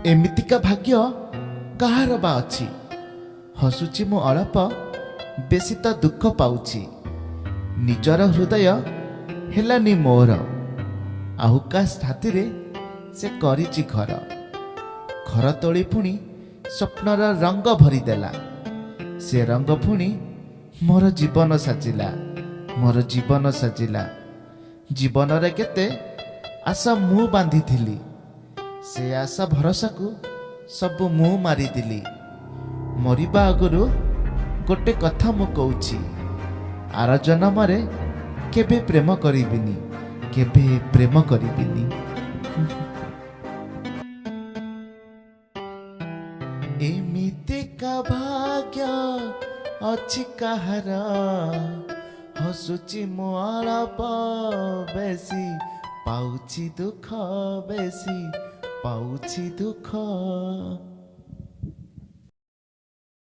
एमितिका भाग्य कहार बा अछि हसुची मु अल्प बेसी तो दुख पाउछि निजर हृदय हेलानी मोर आहुका छाती से करिछि घर घर तोली पुणी स्वप्नर रंग भरीदेला से रंग पुणी मोर जीवन साजिला मोर जीवन साजिला जीवन रे केते आशा मु बांधी थिली से आशा भरोसा को सब मु मारिदेली मरिबा आगुरु गोटे कथा मु कहूछि आर जन्म रे केबे प्रेम करिबिनी केबे प्रेम करिबिनी एमितिका भाग्य अछि कहार हसुची मु अल्प बेसी पाउछि दुख बेसी पाउछि दुख।